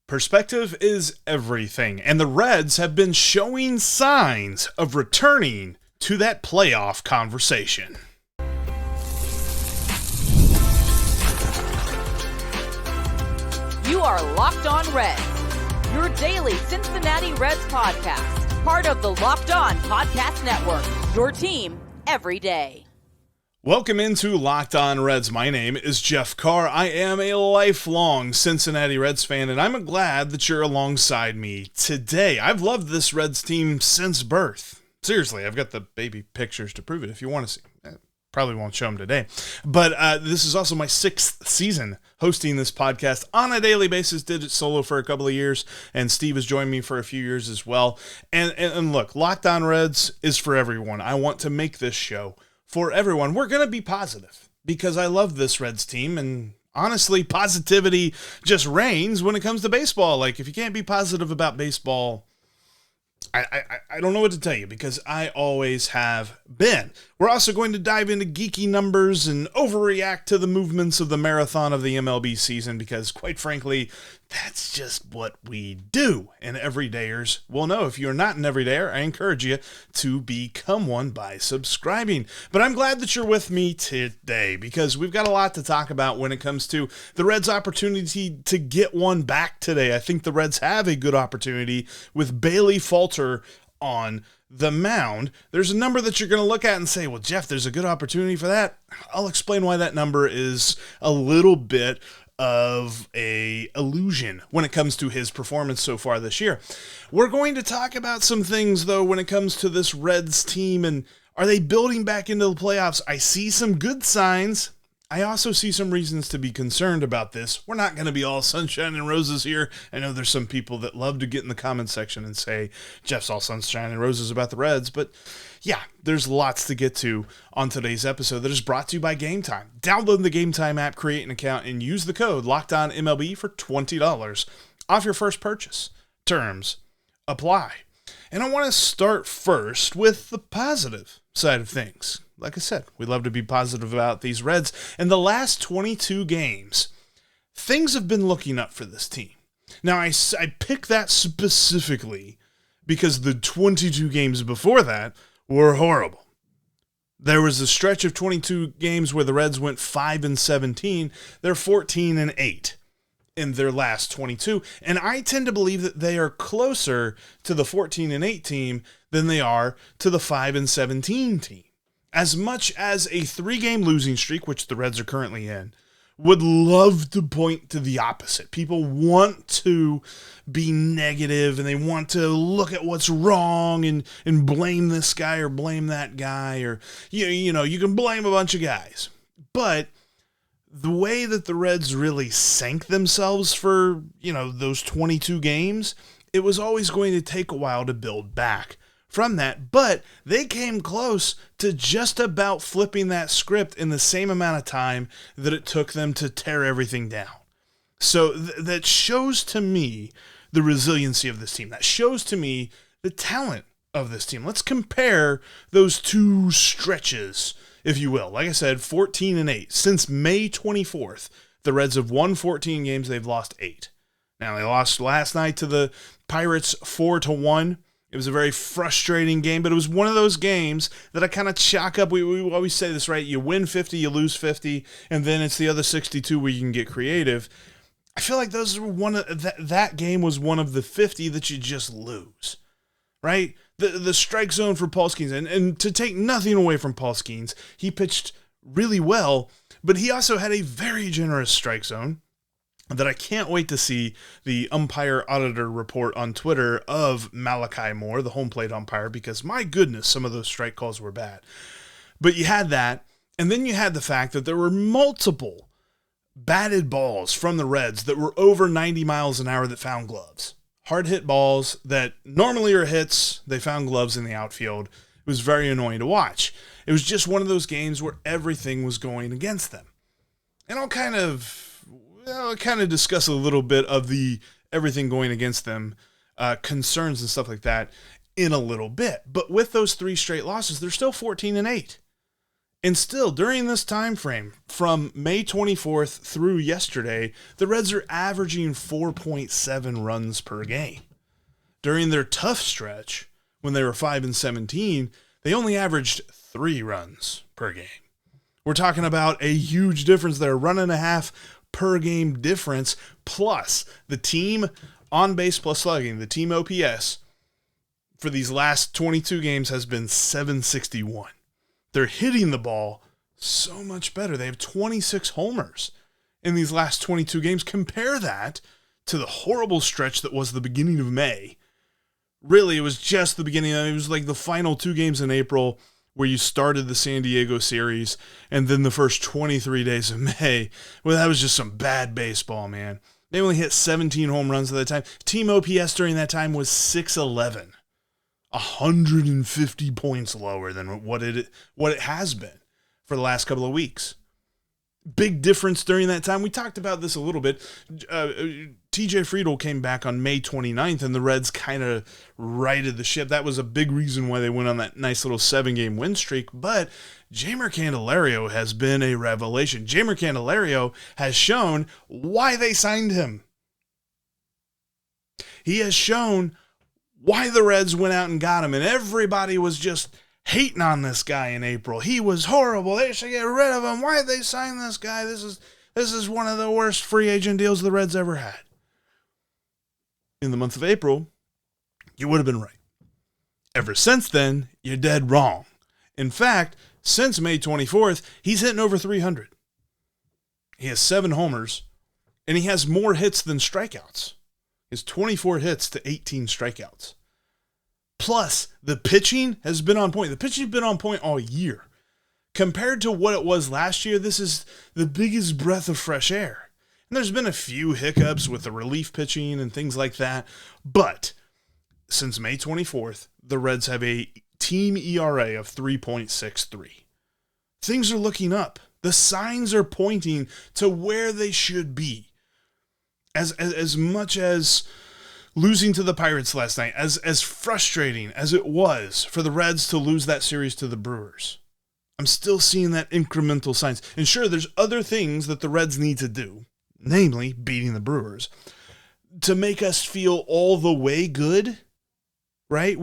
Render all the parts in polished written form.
Perspective is everything, and the Reds have been showing signs of returning to that playoff conversation. You are Locked On Reds, your daily Cincinnati Reds podcast, part of the Locked On Podcast Network, your team every day. Welcome into Locked On Reds. My name is Jeff Carr. I am a lifelong Cincinnati Reds fan, and I'm glad that you're alongside me today. I've loved this Reds team since birth. Seriously, I've got the baby pictures to prove it if you want to see. Probably won't show them today. But this is also my 6th season hosting this podcast on a daily basis. Did it solo for a couple of years, and Steve has joined me for a few years as well. And look, Locked On Reds is for everyone. I want to make this show for everyone. We're going to be positive because I love this Reds team, and honestly, positivity just reigns when it comes to baseball. Like, if you can't be positive about baseball, I don't know what to tell you, because I always have been. We're also going to dive into geeky numbers and overreact to the movements of the marathon of the MLB season, because quite frankly, that's just what we do. And everydayers will know. If you're not an everydayer, I encourage you to become one by subscribing. But I'm glad that you're with me today, because we've got a lot to talk about when it comes to the Reds' opportunity to get one back today. I think the Reds have a good opportunity with Bailey Falter on the mound. There's a number that you're going to look at and say, well, Jeff, there's a good opportunity for that. I'll explain why that number is a little bit of a illusion when it comes to his performance so far this year. We're going to talk about some things, though, when it comes to this Reds team, and are they building back into the playoffs? I see some good signs. I also see some reasons to be concerned about this. We're not going to be all sunshine and roses here. I know there's some people that love to get in the comments section and say, Jeff's all sunshine and roses about the Reds. But yeah, there's lots to get to on today's episode that is brought to you by Game Time. Download the Game Time app, create an account, and use the code LOCKEDONMLB for $20 off your first purchase. Terms apply. And I want to start first with the positive side of things. Like I said, we love to be positive about these Reds. In the last 22 games, things have been looking up for this team. Now, I pick that specifically because the 22 games before that were horrible. There was a stretch of 22 games where the Reds went 5-17. They're 14-8 in their last 22. And I tend to believe that they are closer to the 14-8 team than they are to the 5-17 team. As much as a 3-game losing streak, which the Reds are currently in, would love to point to the opposite. People want to be negative, and they want to look at what's wrong and blame this guy or blame that guy, or you know, you can blame a bunch of guys. But the way that the Reds really sank themselves for, those 22 games, it was always going to take a while to build back from that, but they came close to just about flipping that script in the same amount of time that it took them to tear everything down. So that shows to me the resiliency of this team. That shows to me the talent of this team. Let's compare those two stretches, if you will. Like I said, 14-8. Since May 24th, the Reds have won 14 games. They've lost 8. Now, they lost last night to the Pirates 4-1. It was a very frustrating game, but it was one of those games that I kind of chalk up. We always say this, right? You win 50, you lose 50, and then it's the other 62 where you can get creative. I feel like those were that game was one of the 50 that you just lose, right? The strike zone for Paul Skeens, and to take nothing away from Paul Skeens, he pitched really well, but he also had a very generous strike zone that I can't wait to see the umpire auditor report on Twitter of Malachi Moore, the home plate umpire, because my goodness, some of those strike calls were bad. But you had that, and then you had the fact that there were multiple batted balls from the Reds that were over 90 miles an hour that found gloves. Hard hit balls that normally are hits, they found gloves in the outfield. It was very annoying to watch. It was just one of those games where everything was going against them. And I'll kind of discuss a little bit of the everything going against them concerns and stuff like that in a little bit. But with those 3 straight losses, they're still 14-8. And still, during this time frame, from May 24th through yesterday, the Reds are averaging 4.7 runs per game. During their tough stretch, when they were 5-17, they only averaged 3 runs per game. We're talking about a huge difference there, 1.5 per game difference, plus the team on base plus slugging, the team OPS, for these last 22 games has been 761. They're hitting the ball so much better. They have 26 homers in these last 22 games. Compare that to the horrible stretch that was the beginning of May. Really, it was just the beginning. It was like the final 2 games in April where you started the San Diego series, and then the first 23 days of May. Well, that was just some bad baseball, man. They only hit 17 home runs at that time. Team OPS during that time was 611. 150 points lower than what it has been for the last couple of weeks. Big difference during that time. We talked about this a little bit. TJ Friedl came back on May 29th, and the Reds kind of righted the ship. That was a big reason why they went on that nice little 7-game win streak. But Jeimer Candelario has been a revelation. Jeimer Candelario has shown why they signed him. He has shown why the Reds went out and got him, and everybody was just hating on this guy in April. He was horrible. They should get rid of him. Why did they sign this guy? This is one of the worst free agent deals the Reds ever had. In the month of April, you would have been right. Ever since then, you're dead wrong. In fact, since May 24th, he's hitting over 300. He has 7 homers, and he has more hits than strikeouts. Is 24 hits to 18 strikeouts. Plus, the pitching has been on point. The pitching's been on point all year. Compared to what it was last year, this is the biggest breath of fresh air. And there's been a few hiccups with the relief pitching and things like that. But since May 24th, the Reds have a team ERA of 3.63. Things are looking up. The signs are pointing to where they should be. As much as losing to the Pirates last night, as frustrating as it was for the Reds to lose that series to the Brewers, I'm still seeing that incremental signs. And sure, there's other things that the Reds need to do, namely beating the Brewers, to make us feel all the way good, right?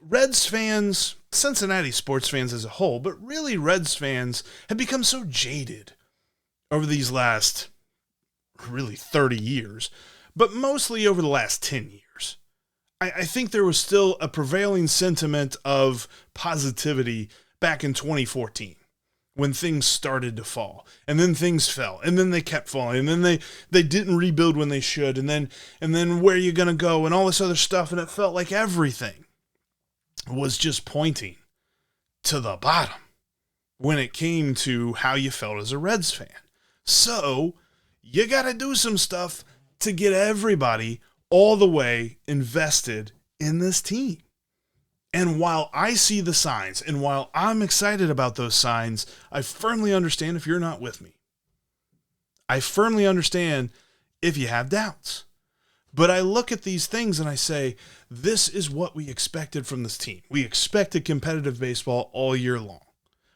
Reds fans, Cincinnati sports fans as a whole, but really Reds fans have become so jaded over these last really 30 years, but mostly over the last 10 years. I think there was still a prevailing sentiment of positivity back in 2014 when things started to fall, and then things fell, and then they kept falling, and then they didn't rebuild when they should, and then where are you going to go, and all this other stuff, and it felt like everything was just pointing to the bottom when it came to how you felt as a Reds fan. So you got to do some stuff to get everybody all the way invested in this team. And while I see the signs, and while I'm excited about those signs, I firmly understand if you're not with me. I firmly understand if you have doubts. But I look at these things and I say, this is what we expected from this team. We expected competitive baseball all year long.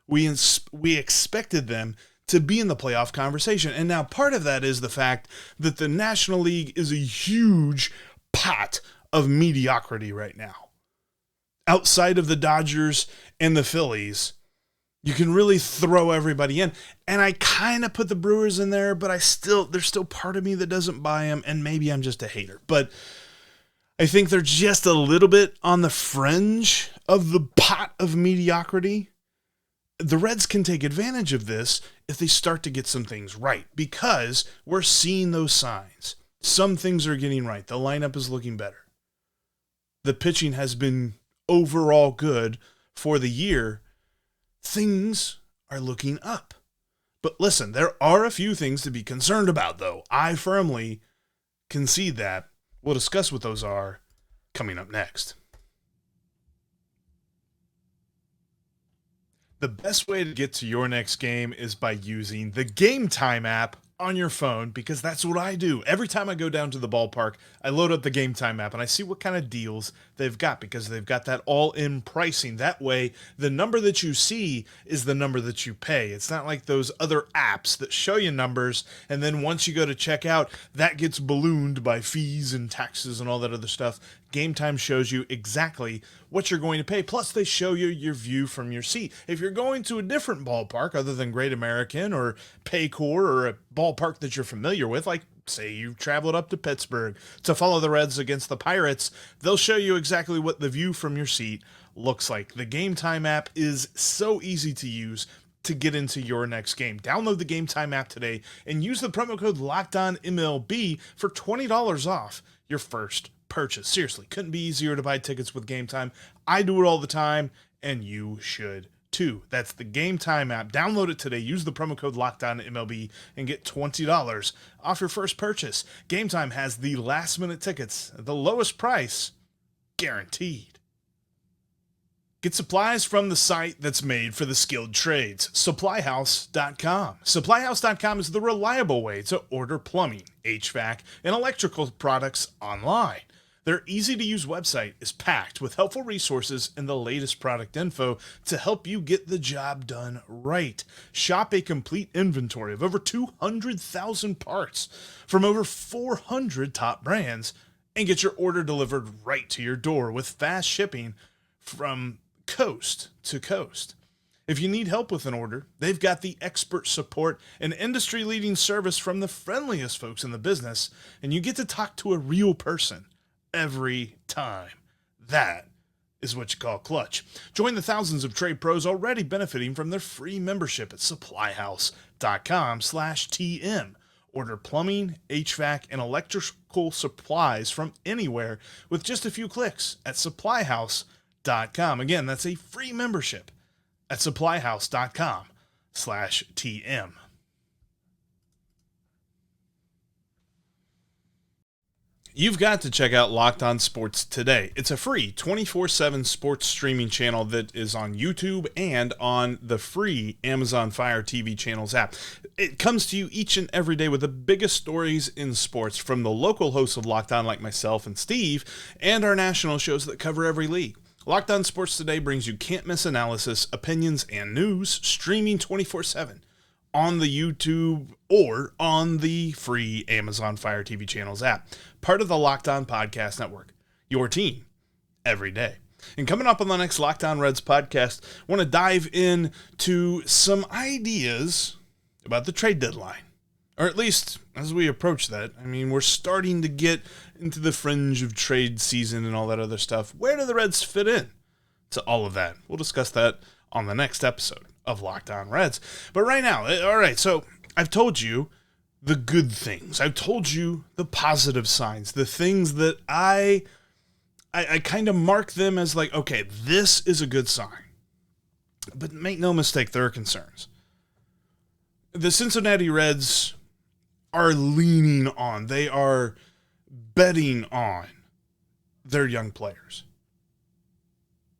We expected them to be in the playoff conversation. And now part of that is the fact that the National League is a huge pot of mediocrity right now. Outside of the Dodgers and the Phillies, you can really throw everybody in. And I kind of put the Brewers in there, but there's still part of me that doesn't buy them, and maybe I'm just a hater. But I think they're just a little bit on the fringe of the pot of mediocrity. The Reds can take advantage of this if they start to get some things right, because we're seeing those signs. Some things are getting right. The lineup is looking better. The pitching has been overall good for the year. Things are looking up. But listen, there are a few things to be concerned about, though. I firmly concede that. We'll discuss what those are coming up next. The best way to get to your next game is by using the Game Time app on your phone, because that's what I do. Every time I go down to the ballpark, I load up the Game Time app and I see what kind of deals they've got, because they've got that all-in pricing. That way, the number that you see is the number that you pay. It's not like those other apps that show you numbers, and then once you go to check out, that gets ballooned by fees and taxes and all that other stuff. Game Time shows you exactly what you're going to pay. Plus, they show you your view from your seat. If you're going to a different ballpark other than Great American or Paycor or a ballpark that you're familiar with, like say you traveled up to Pittsburgh to follow the Reds against the Pirates, they'll show you exactly what the view from your seat looks like. The Game Time app is so easy to use to get into your next game. Download the Game Time app today and use the promo code LOCKEDONMLB for $20 off your first purchase. Seriously, couldn't be easier to buy tickets with Game Time. I do it all the time, and you should too. That's the Game Time app. Download it today. Use the promo code LOCKEDONMLB and get $20 off your first purchase. Game Time has the last-minute tickets at the lowest price, guaranteed. Get supplies from the site that's made for the skilled trades, supplyhouse.com. Supplyhouse.com is the reliable way to order plumbing, HVAC, and electrical products online. Their easy-to-use website is packed with helpful resources and the latest product info to help you get the job done right. Shop a complete inventory of over 200,000 parts from over 400 top brands and get your order delivered right to your door with fast shipping from coast to coast. If you need help with an order, they've got the expert support and industry-leading service from the friendliest folks in the business, and you get to talk to a real person every time. That is what you call clutch. Join the thousands of trade pros already benefiting from their free membership at supplyhouse.com/TM. Order plumbing, HVAC, and electrical supplies from anywhere with just a few clicks at supplyhouse.com. Again, that's a free membership at supplyhouse.com/TM. You've got to check out Locked On Sports today. It's a free 24/7 sports streaming channel that is on YouTube and on the free Amazon Fire TV channels app. It comes to you each and every day with the biggest stories in sports from the local hosts of Locked On like myself and Steve, and our national shows that cover every league. Locked On Sports Today brings you can't-miss analysis, opinions, and news streaming 24/7 on the YouTube or on the free Amazon Fire TV channels app. Part of the Locked On Podcast Network. Your team every day. And coming up on the next Locked On Reds podcast, I want to dive into some ideas about the trade deadline. Or at least as we approach that. I mean, we're starting to get into the fringe of trade season and all that other stuff. Where do the Reds fit in to all of that? We'll discuss that on the next episode of Locked On Reds. But right now, all right, so I've told you the good things. I've told you the positive signs, the things that I kind of mark them as like, okay, this is a good sign. But make no mistake, there are concerns. The Cincinnati Reds are leaning on, they are betting on their young players.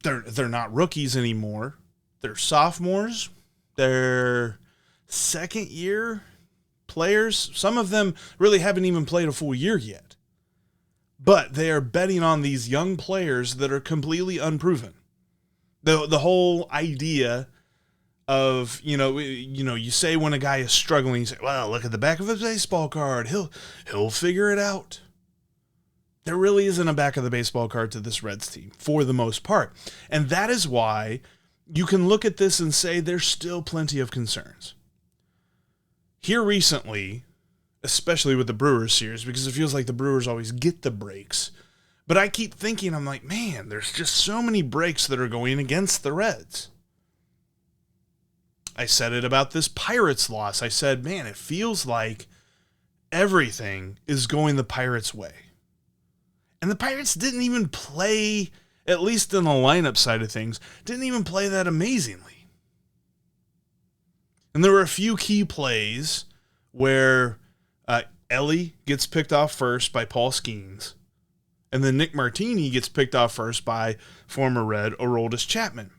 They're not rookies anymore. They're sophomores. They're second-year players. Some of them really haven't even played a full year yet. But they are betting on these young players that are completely unproven. The whole idea of, you say when a guy is struggling, you say, well, look at the back of his baseball card. He'll figure it out. There really isn't a back of the baseball card to this Reds team for the most part. And that is why you can look at this and say there's still plenty of concerns. Here recently, especially with the Brewers series, because it feels like the Brewers always get the breaks. But I keep thinking, I'm like, man, there's just so many breaks that are going against the Reds. I said it about this Pirates loss. I said, man, it feels like everything is going the Pirates' way. And the Pirates didn't even play, at least in the lineup side of things, didn't even play that amazingly. And there were a few key plays where Elly gets picked off first by Paul Skeens, and then Nick Martini gets picked off first by former Red Aroldis Chapman.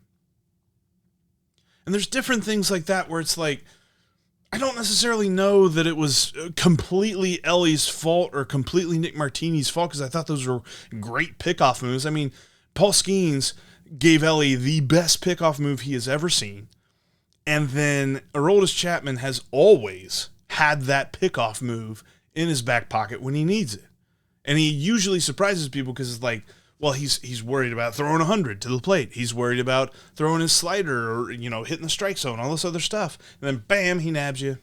And there's different things like that where it's like, I don't necessarily know that it was completely Elly's fault or completely Nick Martini's fault, because I thought those were great pickoff moves. I mean, Paul Skeens gave Elly the best pickoff move he has ever seen. And then Aroldis Chapman has always had that pickoff move in his back pocket when he needs it. And he usually surprises people because it's like, well, he's worried about throwing 100 to the plate. He's worried about throwing his slider or, hitting the strike zone, all this other stuff. And then, bam, he nabs you.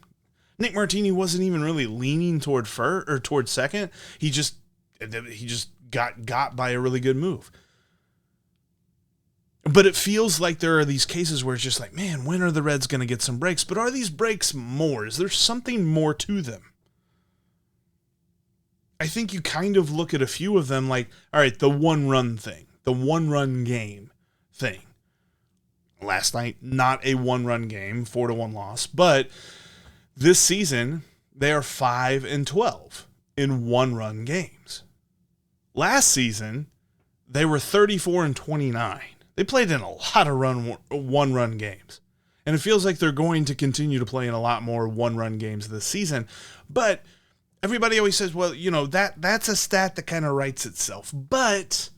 Nick Martini wasn't even really leaning toward toward second. He just got by a really good move. But it feels like there are these cases where it's just like, man, when are the Reds going to get some breaks? But are these breaks more? Is there something more to them? I think you kind of look at a few of them like, all right, the one-run thing, the one-run game thing. Last night, not a one-run game, 4-1 loss, but this season, they are 5-12 in one-run games. Last season, they were 34-29. They played in a lot of one-run games. And it feels like they're going to continue to play in a lot more one-run games this season. But everybody always says, well, that's a stat that kind of writes itself. But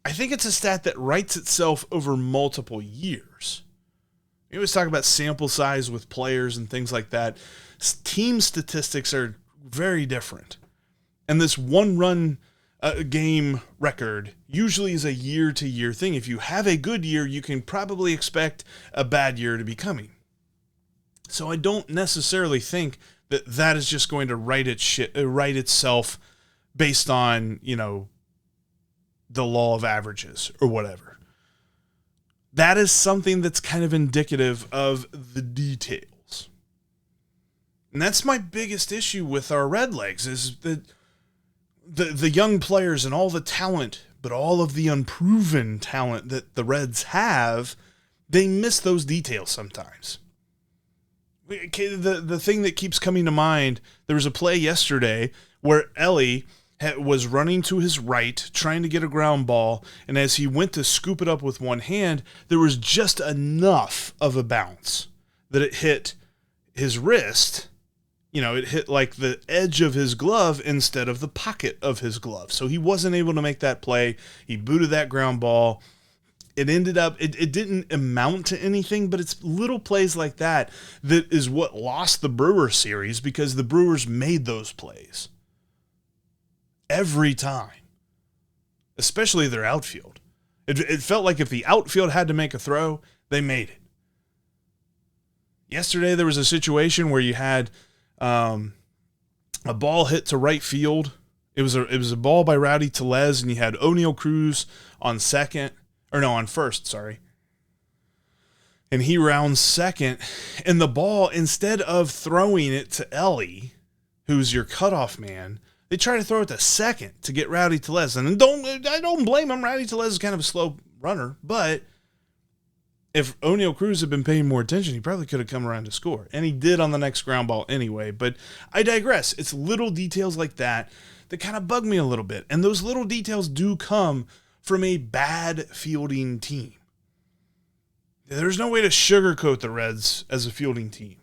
I think it's a stat that writes itself over multiple years. We always talk about sample size with players and things like that. Team statistics are very different. And this one-run game record usually is a year-to-year thing. If you have a good year, you can probably expect a bad year to be coming. So I don't necessarily think that is just going to write itself based on, the law of averages or whatever. That is something that's kind of indicative of the details. And that's my biggest issue with our Redlegs is that the young players and all the talent, but all of the unproven talent that the Reds have, they miss those details sometimes. Okay, the thing that keeps coming to mind, there was a play yesterday where Elly was running to his right, trying to get a ground ball, and as he went to scoop it up with one hand, there was just enough of a bounce that it hit his wrist. It hit like the edge of his glove instead of the pocket of his glove. So he wasn't able to make that play. He booted that ground ball. It ended up, it didn't amount to anything, but it's little plays like that is what lost the Brewers series, because the Brewers made those plays every time, especially their outfield. It felt like if the outfield had to make a throw, they made it. Yesterday there was a situation where you had a ball hit to right field. It was a ball by Rowdy Tellez, and you had Oneil Cruz on first, sorry. And he rounds second, and the ball, instead of throwing it to Elly, who's your cutoff man, they try to throw it to second to get Rowdy Tellez. And I don't blame him. Rowdy Tellez is kind of a slow runner, but if Oneil Cruz had been paying more attention, he probably could have come around to score. And he did on the next ground ball anyway. But I digress. It's little details like that kind of bug me a little bit. And those little details do come from a bad fielding team. There's no way to sugarcoat the Reds as a fielding team.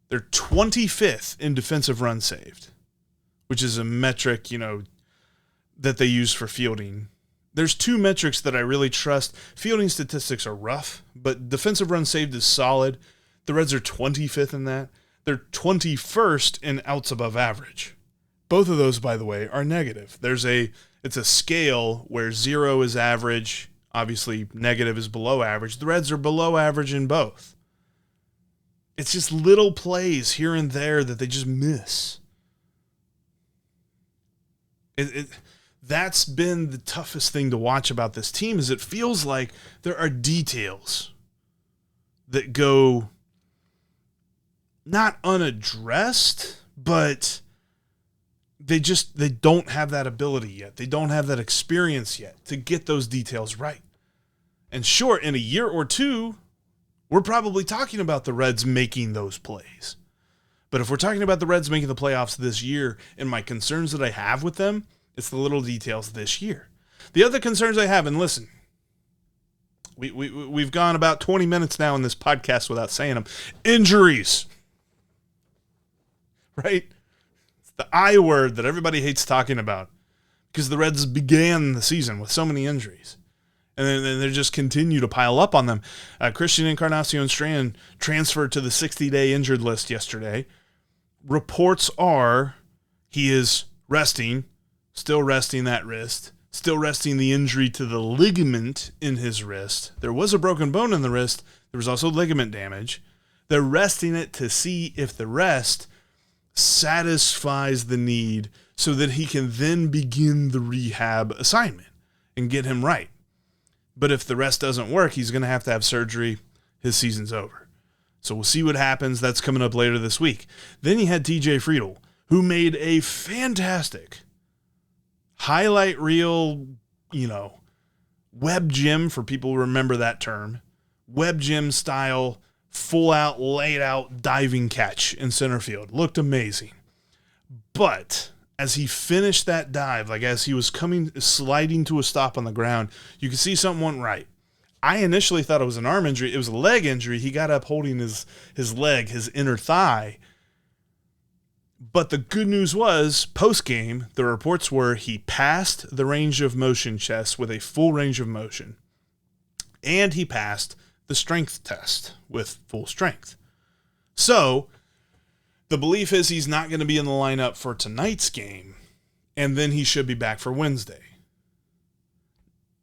They're 25th in defensive runs saved, which is a metric, that they use for fielding. There's two metrics that I really trust. Fielding statistics are rough, but defensive runs saved is solid. The Reds are 25th in that. They're 21st in outs above average. Both of those, by the way, are negative. It's a scale where 0 is average. Obviously, negative is below average. The Reds are below average in both. It's just little plays here and there that they just miss. That's been the toughest thing to watch about this team, is it feels like there are details that go not unaddressed, but they don't have that ability yet. They don't have that experience yet to get those details right. And sure, in a year or two, we're probably talking about the Reds making those plays. But if we're talking about the Reds making the playoffs this year, and my concerns that I have with them, it's the little details this year. The other concerns I have, and listen, we've gone about 20 minutes now in this podcast without saying them. Injuries. right? It's the I word that everybody hates talking about because the Reds began the season with so many injuries. And then they just continue to pile up on them. Christian Encarnacion Strand transferred to the 60-day injured list yesterday. Reports are he is resting, still resting that wrist, still resting the injury to the ligament in his wrist. There was a broken bone in the wrist. There was also ligament damage. They're resting it to see if the rest satisfies the need so that he can then begin the rehab assignment and get him right. But if the rest doesn't work, he's going to have surgery. His season's over. So we'll see what happens. That's coming up later this week. Then you had TJ Friedl, who made a fantastic highlight reel, web gym, for people who remember that term, web gym style, full out, laid out diving catch in center field. Looked amazing. But as he finished that dive, like as he was sliding to a stop on the ground, you could see something went right. I initially thought it was an arm injury. It was a leg injury. He got up holding his leg, his inner thigh. But the good news was, post-game, the reports were he passed the range of motion test with a full range of motion. And he passed the strength test with full strength. So the belief is he's not going to be in the lineup for tonight's game, and then he should be back for Wednesday.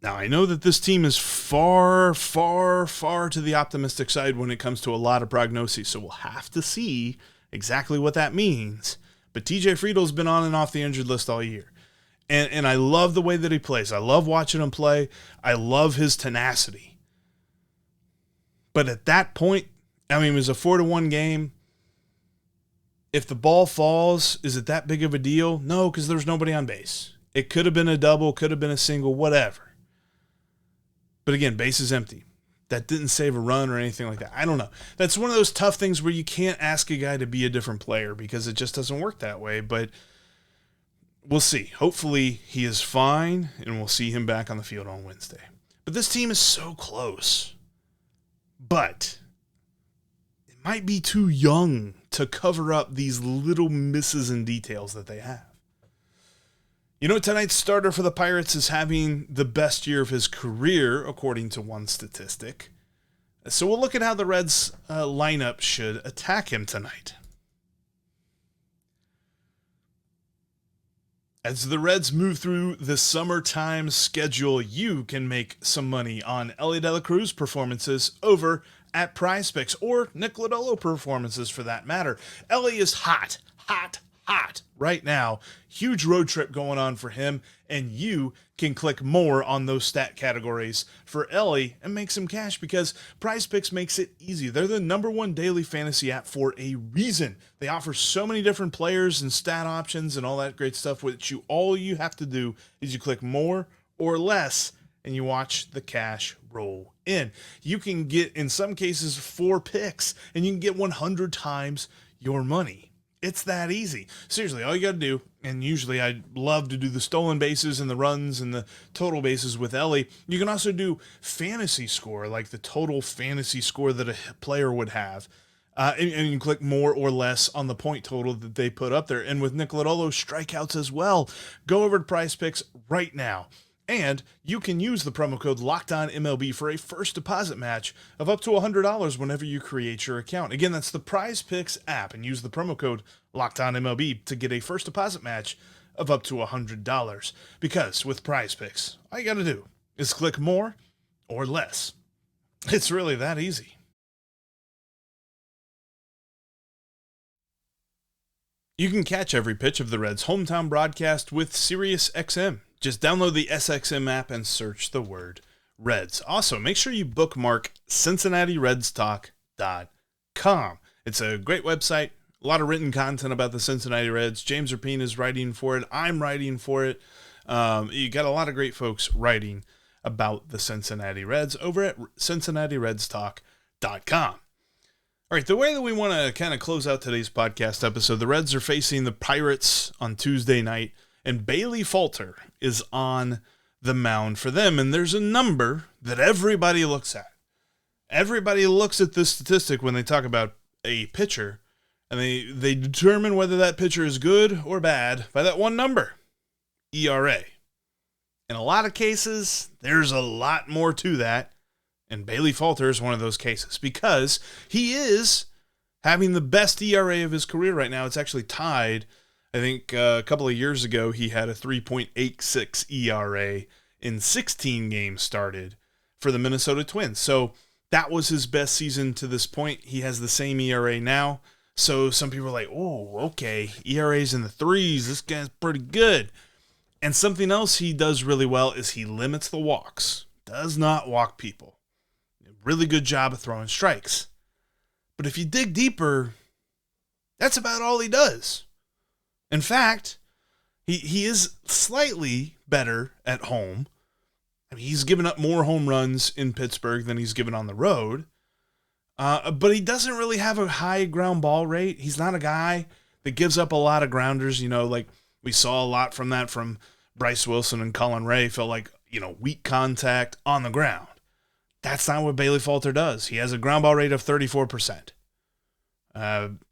Now, I know that this team is far, far, far to the optimistic side when it comes to a lot of prognoses, so we'll have to see exactly what that means. But TJ Friedl's been on and off the injured list all year. And I love the way that he plays. I love watching him play. I love his tenacity. But at that point, it was a 4-1 game. If the ball falls, is it that big of a deal? No, because there's nobody on base. It could have been a double, could have been a single, whatever. But again, base is empty. That didn't save a run or anything like that. I don't know. That's one of those tough things where you can't ask a guy to be a different player because it just doesn't work that way. But we'll see. Hopefully he is fine, and we'll see him back on the field on Wednesday. But this team is so close. But it might be too young to cover up these little misses and details that they have. Tonight's starter for the Pirates is having the best year of his career, according to one statistic. So we'll look at how the Reds lineup should attack him tonight. As the Reds move through the summertime schedule, you can make some money on Elly De La Cruz performances over at PrizePicks, or Nick Lodolo performances for that matter. Elly is hot right now. Huge road trip going on for him, and you can click more on those stat categories for Elly and make some cash because PrizePicks makes it easy. They're the #1 daily fantasy app for a reason. They offer so many different players and stat options and all that great stuff, which all you have to do is you click more or less and you watch the cash roll in. You can get, in some cases, 4 picks, and you can get 100 times your money. It's that easy. Seriously, all you got to do, and usually I love to do the stolen bases and the runs and the total bases with Elly. You can also do fantasy score, like the total fantasy score that a player would have. And you click more or less on the point total that they put up there. And with Nick Lodolo's strikeouts as well, go over to PrizePicks right now. And you can use the promo code LOCKEDONMLB for a first deposit match of up to $100 whenever you create your account. Again, that's the PrizePicks app, and use the promo code LOCKEDONMLB to get a first deposit match of up to $100. Because with PrizePicks, all you got to do is click more or less. It's really that easy. You can catch every pitch of the Reds' hometown broadcast with SiriusXM. Just download the SXM app and search the word Reds. Also, make sure you bookmark CincinnatiRedsTalk.com. It's a great website, a lot of written content about the Cincinnati Reds. James Rapine is writing for it. I'm writing for it. You got a lot of great folks writing about the Cincinnati Reds over at CincinnatiRedsTalk.com. All right, the way that we want to kind of close out today's podcast episode, the Reds are facing the Pirates on Tuesday night, and Bailey Falter is on the mound for them. And there's a number that everybody looks at. Everybody looks at this statistic when they talk about a pitcher, And they determine whether that pitcher is good or bad by that one number, ERA. In a lot of cases, there's a lot more to that. And Bailey Falter is one of those cases because he is having the best ERA of his career right now. It's actually tied. I think a couple of years ago, he had a 3.86 ERA in 16 games started for the Minnesota Twins. So that was his best season to this point. He has the same ERA now. So some people are like, oh, okay, ERA's in the threes. This guy's pretty good. And something else he does really well is he limits the walks. Does not walk people. Really good job of throwing strikes. But if you dig deeper, that's about all he does. In fact, he is slightly better at home. I mean, he's given up more home runs in Pittsburgh than he's given on the road. But he doesn't really have a high ground ball rate. He's not a guy that gives up a lot of grounders. You know, like we saw a lot from that from Bryce Wilson and Colin Ray. Felt like, weak contact on the ground. That's not what Bailey Falter does. He has a ground ball rate of 34%.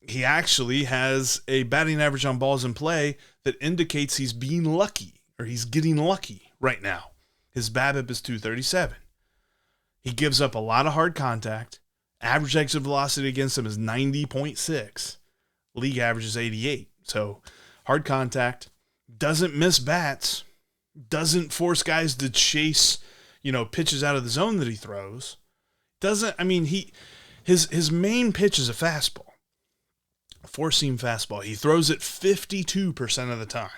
He actually has a batting average on balls in play that indicates he's being lucky or he's getting lucky right now. His BABIP is 237. He gives up a lot of hard contact. Average exit velocity against him is 90.6. League average is 88. So hard contact, doesn't miss bats, doesn't force guys to chase, pitches out of the zone that he throws. His main pitch is a fastball, a four-seam fastball. He throws it 52% of the time.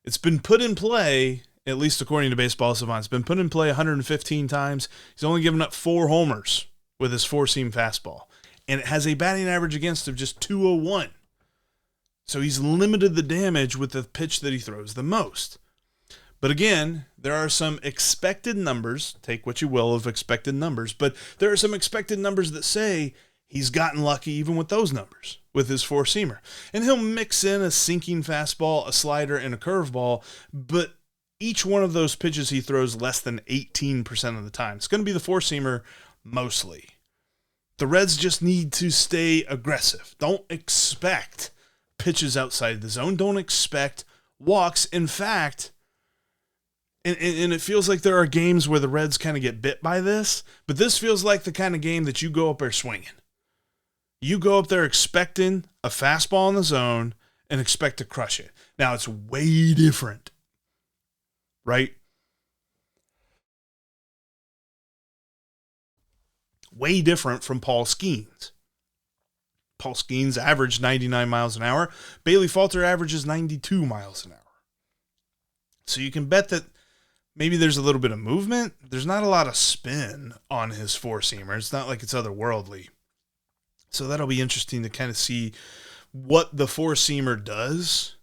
It's been put in play, at least according to Baseball Savant, it's been put in play 115 times. He's only given up 4 homers with his four-seam fastball. And it has a batting average against him just 201. So he's limited the damage with the pitch that he throws the most. But again, there are some expected numbers, take what you will of expected numbers, but there are some expected numbers that say he's gotten lucky even with those numbers, with his four-seamer. And he'll mix in a sinking fastball, a slider, and a curveball, but each one of those pitches he throws less than 18% of the time. It's going to be the four-seamer mostly. The Reds just need to stay aggressive. Don't expect pitches outside the zone. Don't expect walks. In fact, and it feels like there are games where the Reds kind of get bit by this, but this feels like the kind of game that you go up there swinging. You go up there expecting a fastball in the zone and expect to crush it. Now, it's way different, right? Way different from Paul Skeens. Paul Skeens averaged 99 miles an hour. Bailey Falter averages 92 miles an hour. So you can bet that maybe there's a little bit of movement. There's not a lot of spin on his four-seamer. It's not like it's otherworldly. So that'll be interesting to kind of see what the four-seamer does.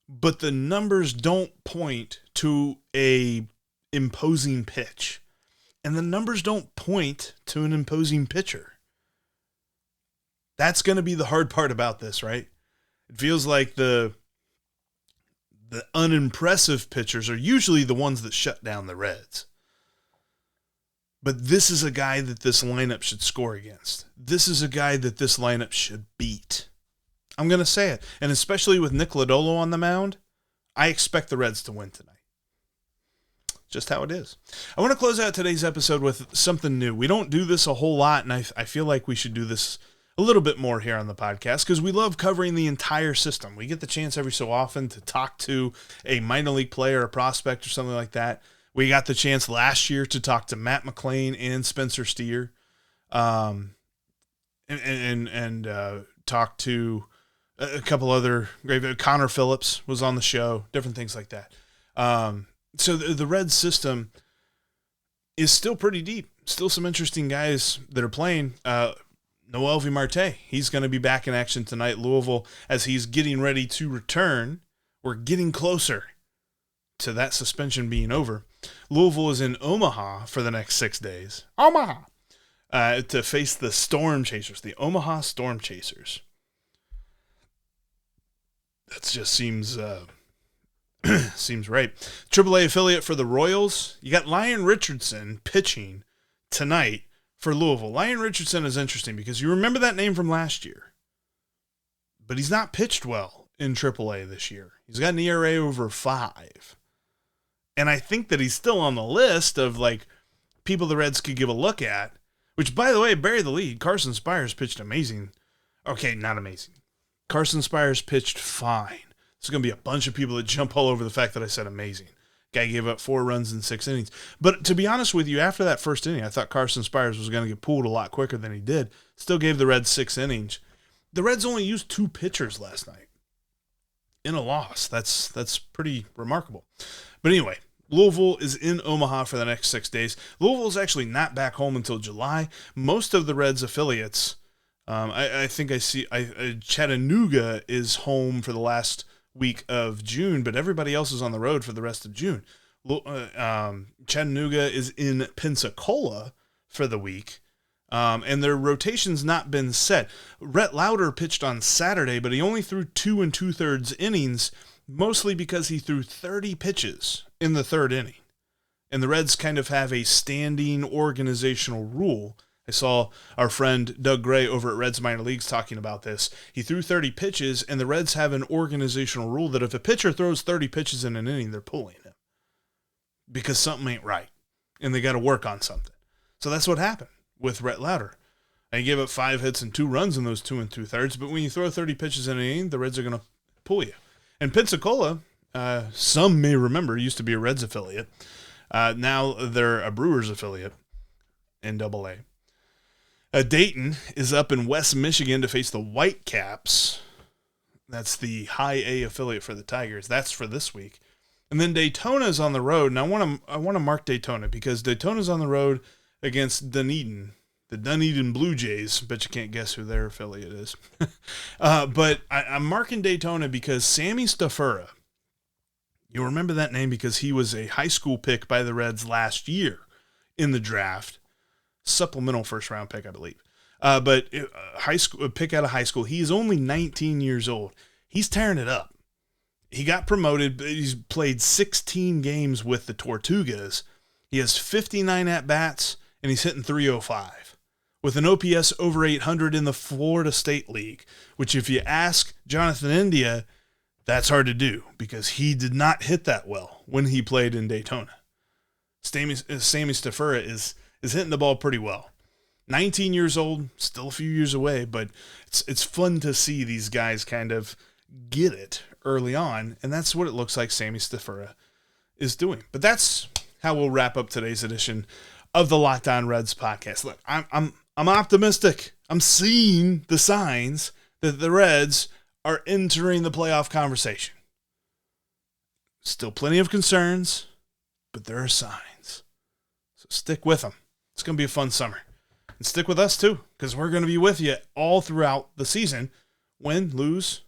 But the numbers don't point to a imposing pitch. And the numbers don't point to an imposing pitcher. That's going to be the hard part about this, right? It feels like the unimpressive pitchers are usually the ones that shut down the Reds. But this is a guy that this lineup should score against. This is a guy that this lineup should beat. I'm going to say it. And especially with Nick Lodolo on the mound, I expect the Reds to win tonight. Just how it is. I want to close out today's episode with something new. We don't do this a whole lot, and I feel like we should do this a little bit more here on the podcast because we love covering the entire system. We get the chance every so often to talk to a minor league player, a prospect, or something like that. We got the chance last year to talk to Matt McLean and Spencer Steer, and talk to a couple other great. Connor Phillips was on the show, different things like that. So the Reds system is still pretty deep. Still some interesting guys that are playing. Noelvi Marte, he's going to be back in action tonight. Louisville, as he's getting ready to return, we're getting closer to that suspension being over. Louisville is in Omaha for the next 6 days. Omaha! To face the Storm Chasers, the Omaha Storm Chasers. That just seems seems right. AAA affiliate for the Royals. You got Lyon Richardson pitching tonight for Louisville. Lyon Richardson is interesting because you remember that name from last year. but he's not pitched well in AAA this year. He's got an ERA over 5. And I think that he's still on the list of like people the Reds could give a look at, which, by the way, bury the lead. Carson Spires pitched amazing. Okay, not amazing. Carson Spires pitched fine. There's going to be a bunch of people that jump all over the fact that I said amazing. Guy gave up 4 runs in 6 innings. But to be honest with you, after that first inning, I thought Carson Spires was going to get pulled a lot quicker than he did. Still gave the Reds 6 innings. The Reds only used 2 pitchers last night in a loss. That's pretty remarkable. But anyway, Louisville is in Omaha for the next 6 days. Louisville's actually not back home until July. Most of the Reds affiliates, I think I see Chattanooga is home for the last week of June, but everybody else is on the road for the rest of June. Chattanooga is in Pensacola for the week, and their rotation's not been set. Rhett Lauder pitched on Saturday, but he only threw 2 2/3 innings, mostly because he threw 30 pitches in the 3rd inning. And the Reds kind of have a standing organizational rule. I saw our friend Doug Gray over at Reds Minor Leagues talking about this. He threw 30 pitches, and the Reds have an organizational rule that if a pitcher throws 30 pitches in an inning, they're pulling him because something ain't right, and they got to work on something. So that's what happened with Rhett Lauder. He gave up 5 hits and 2 runs in those 2 2/3, but when you throw 30 pitches in an inning, the Reds are going to pull you. And Pensacola, some may remember, used to be a Reds affiliate. Now they're a Brewers affiliate in AA. Dayton is up in West Michigan to face the Whitecaps. That's the high A affiliate for the Tigers. That's for this week. And then Daytona's on the road. And I want to mark Daytona because Daytona's on the road against Dunedin, the Dunedin Blue Jays. Bet you can't guess who their affiliate is. But I'm marking Daytona because Sammy Stafura, you'll remember that name because he was a high school pick by the Reds last year in the draft. Supplemental first-round pick, I believe. But high school pick out of high school. He's only 19 years old. He's tearing it up. He got promoted. He's played 16 games with the Tortugas. He has 59 at-bats, and he's hitting .305 with an OPS over 800 in the Florida State League, which if you ask Jonathan India, that's hard to do because he did not hit that well when he played in Daytona. Sammy Stafura is hitting the ball pretty well. 19 years old, still a few years away, but it's fun to see these guys kind of get it early on, and that's what it looks like Sammy Stafura is doing. But that's how we'll wrap up today's edition of the Locked On Reds podcast. Look, I'm optimistic. I'm seeing the signs that the Reds are entering the playoff conversation. Still plenty of concerns, but there are signs. So stick with them. It's going to be a fun summer. And stick with us, too, because we're going to be with you all throughout the season. Win, lose,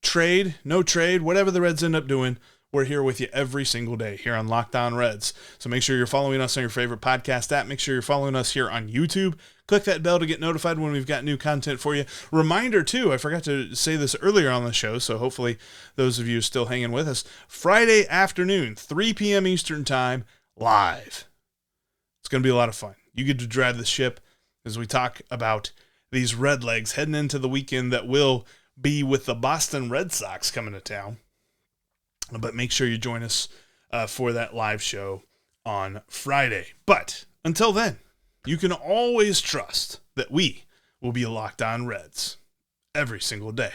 trade, no trade, whatever the Reds end up doing, we're here with you every single day here on Locked On Reds. So make sure you're following us on your favorite podcast app. Make sure you're following us here on YouTube. Click that bell to get notified when we've got new content for you. Reminder, too, I forgot to say this earlier on the show, so hopefully those of you still hanging with us. Friday afternoon, 3 p.m. Eastern Time, live. It's going to be a lot of fun. You get to drive the ship as we talk about these Redlegs heading into the weekend that will be with the Boston Red Sox coming to town. But make sure you join us for that live show on Friday. But until then, you can always trust that we will be Locked On Reds every single day.